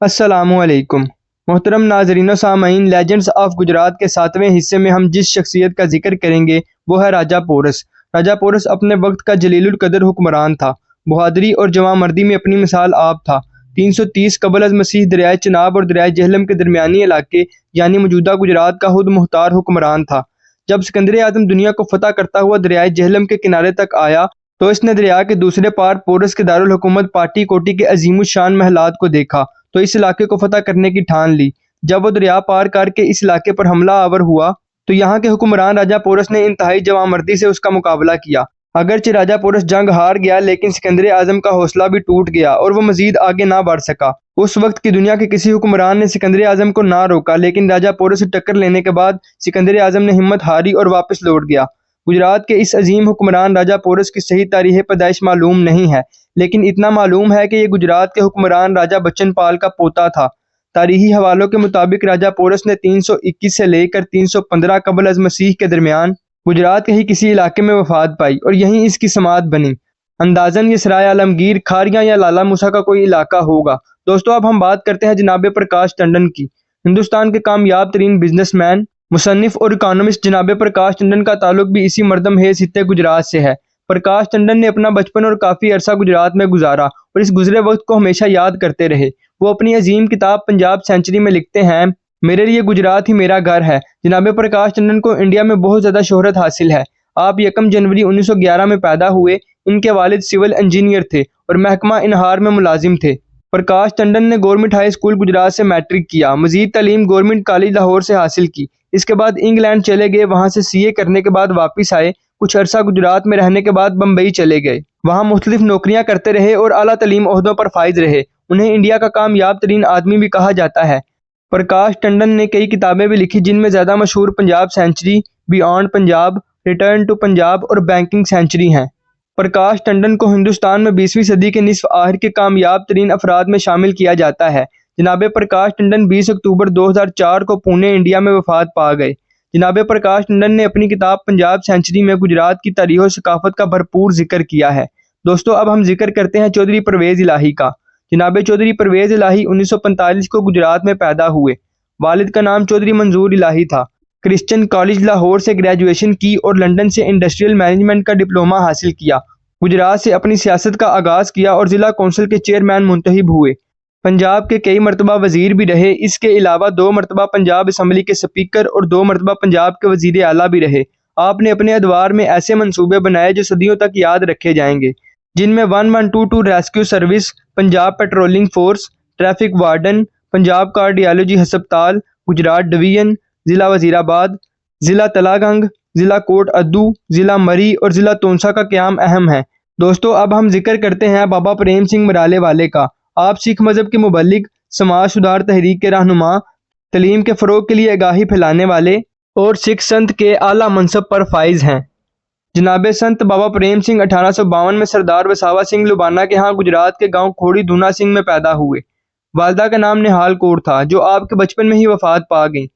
अस्सलामुअलैकुम। मोहतरम नाज़रीन व सामईन, लेजेंड्स ऑफ गुजरात के 7वें हिस्से में हम जिस शख्सियत का जिक्र करेंगे वो है राजा पोरस। राजा पोरस अपने वक्त का जलीलुल कदर हुक्मरान था। बहादुरी और जवामर्दी में अपनी मिसाल आप था। 330 कबल अज़ मसीह दरियाए चिनाब और दरियाए जहलम के दरमियानी इलाके यानी मौजूदा गुजरात का खुद मुख्तार हुक्मरान था। जब सिकंदर आज़म दुनिया को फतह करता हुआ दरियाए जहलम के किनारे तक आया तो इसने दरिया के दूसरे पार पोरस के दारुल हुकूमत पाटी कोटी के अजीमुशान महलात को देखा तो इस इलाके को फतह करने की ठान ली। जब वो दरिया पार करके इस इलाके पर हमला आवर हुआ तो यहाँ के हुक्मरान राजा पोरस ने इंतहाई जवामर्दी से उसका मुकाबला किया। अगरचे राजा पोरस जंग हार गया लेकिन सिकंदर आज़म का हौसला भी टूट गया और वो मजीद आगे ना बढ़ सका। उस वक्त की दुनिया के किसी हुक्मरान ने सिकंदर आज़म को ना रोका, लेकिन राजा पोरस से टक्कर लेने के बाद सिकंदर आज़म ने हिम्मत हारी और वापस लौट गया। गुजरात के इस अजीम हुक्मरान राजा पोरस की सही तारीख़ पैदाइश मालूम नहीं है, लेकिन इतना मालूम है कि ये गुजरात के हुक्मरान राजा बच्चन पाल का पोता था। तारीखी हवालों के मुताबिक राजा पोरस ने 321 से लेकर 315 कबल अज़ मसीह के दरमियान गुजरात के ही किसी इलाके में वफात पाई और यहीं इसकी समात बनी। अंदाज़न ये सराय आलमगीर, खारियां या लाला मूसा का कोई इलाका होगा। दोस्तों, अब हम बात करते हैं जनाब प्रकाश टंडन की। हिंदुस्तान के कामयाब तरीन बिजनेसमैन, मुसन्निफ और इकानमिस्ट जनाब प्रकाश टंडन का ताल्लुक भी इसी मर्दम हेज हित्ते गुजरात से है। प्रकाश टंडन ने अपना बचपन और काफ़ी अरसा गुजरात में गुजारा और इस गुजरे वक्त को हमेशा याद करते रहे। वो अपनी अजीम किताब पंजाब सेंचुरी में लिखते हैं, मेरे लिए गुजरात ही मेरा घर है। जनाब प्रकाश टंडन को इंडिया में बहुत ज़्यादा शोहरत हासिल है। आप 1 जनवरी 1911 में पैदा हुए। इनके वालिद सिविल इंजीनियर थे और महकमा इनहार में मुलाजिम थे। प्रकाश टंडन ने गवर्नमेंट हाई स्कूल गुजरात से मैट्रिक किया। मजीद तालीम गवर्नमेंट कॉलेज लाहौर से हासिल की। इसके बाद इंग्लैंड चले गए, वहाँ से CA करने के बाद वापस आए। कुछ अरसा गुजरात में रहने के बाद बम्बई चले गए, वहाँ मुख्तलिफ नौकरियां करते रहे और आला तलीम ओहदों पर फाइज रहे। उन्हें इंडिया का कामयाब तरीन आदमी भी कहा जाता है। प्रकाश टंडन ने कई किताबें भी लिखी, जिनमें ज़्यादा मशहूर Punjab century, beyond Punjab, return to Punjab और बैंकिंग सेंचुरी हैं। प्रकाश टंडन को हिंदुस्तान में 20वीं सदी के निस्फ आखिर के कामयाब तरीन अफराद में शामिल किया जाता है। जनाब प्रकाश टंडन 20 अक्टूबर 2004 को पुणे, इंडिया में वफात पा गए। जनाब प्रकाश टंडन ने अपनी किताब पंजाब सेंचुरी में गुजरात की तारीख और सकाफत का भरपूर जिक्र किया है। दोस्तों, अब हम जिक्र करते हैं चौधरी परवेज़ इलाही का। जनाब चौधरी परवेज़ इलाही 1945 को गुजरात में पैदा हुए। वालिद का नाम चौधरी मंजूर इलाही था। क्रिश्चियन कॉलेज लाहौर से ग्रेजुएशन की और लंदन से इंडस्ट्रियल मैनेजमेंट का डिप्लोमा हासिल किया। गुजरात से अपनी सियासत का आगाज़ किया और ज़िला कौंसिल के चेयरमैन मुंतखब हुए। पंजाब के कई मरतबा वज़ीर भी रहे। इसके अलावा 2 मरतबा पंजाब असम्बली के स्पीकर और 2 मरतबा पंजाब के वज़ीर आला भी रहे। आपने अपने अदवार में ऐसे मंसूबे बनाए जो सदियों तक याद रखे जाएंगे, जिनमें 1122 rescue service, Punjab patrolling force, traffic warden, Punjab cardiology हस्पताल, गुजरात डिवीजन, ज़िला वज़ीराबाद, ज़िला तलागंग, ज़िला कोट अद्दू, ज़िला मरी और ज़िला तोंसा का क़याम अहम है। दोस्तों, अब हम जिक्र करते हैं बाबा प्रेम सिंह मराले वाले का। आप सिख मज़हब के मुबल्लिग, समाज सुधार तहरीक के रहनुमा, तलीम के फ़रोग़ के लिए आगाही फैलाने वाले और सिख संत के आला मनसब पर फाइज हैं। जनाब संत बाबा प्रेम सिंह 1852 में सरदार वसावा सिंह लुबाना के यहाँ गुजरात के गांव खोड़ी धूना सिंह में पैदा हुए। वालदा का नाम निहाल कौर था, जो आपके बचपन में ही वफात पा गई।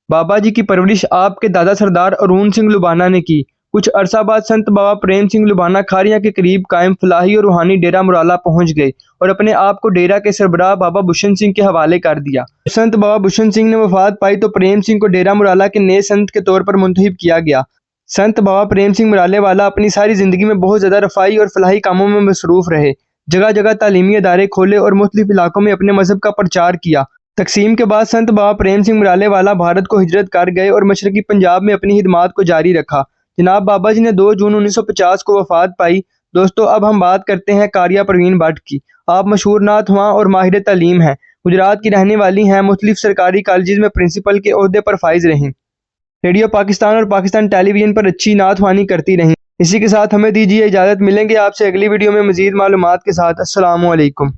बाबा जी की परवरिश आपके दादा सरदार अरुण सिंह लुबाना ने की। कुछ अरसा बाद संत बाबा प्रेम सिंह लुबाना खारिया के करीब कायम फलाही और रूहानी डेरा मुराला पहुंच गए और अपने आप को डेरा के सरबराह बाबा बुशन सिंह के हवाले कर दिया। संत बाबा बुशन सिंह ने वफात पाई तो प्रेम सिंह को डेरा मुराला के नए संत के तौर पर मुंतखब किया गया। संत बाबा प्रेम सिंह मराले वाला अपनी सारी ज़िंदगी में बहुत ज़्यादा रफ़ाई और फलाही कामों में मसरूफ़ रहे। जगह जगह तालीमी अदारे खोले और मुख्तलिफ इलाकों में अपने मजहब का प्रचार किया। तकसीम के बाद संत बाबा प्रेम सिंह मराले वाला भारत को हिजरत कर गए और मशरकी पंजाब में अपनी खिदमात को जारी रखा। जनाब बाबा जी ने 2 जून 1950 को वफात पाई। दोस्तों, अब हम बात करते हैं कारिया परवीन भट्ट की। आप मशहूर नात-ख्वां और माहिर तालीम हैं। गुजरात की रहने वाली हैं। मुख्तलिफ सरकारी कॉलेज में प्रिंसिपल के ओहदे पर फाइज रहीं। रेडियो पाकिस्तान और पाकिस्तान टेलीविज़न पर अच्छी नात-ख्वानी करती रहीं। इसी के साथ हमें दीजिए इजाज़त। मिलेंगे आपसे अगली वीडियो में मज़ीद मालूमात के साथ। अस्सलामु अलैकुम।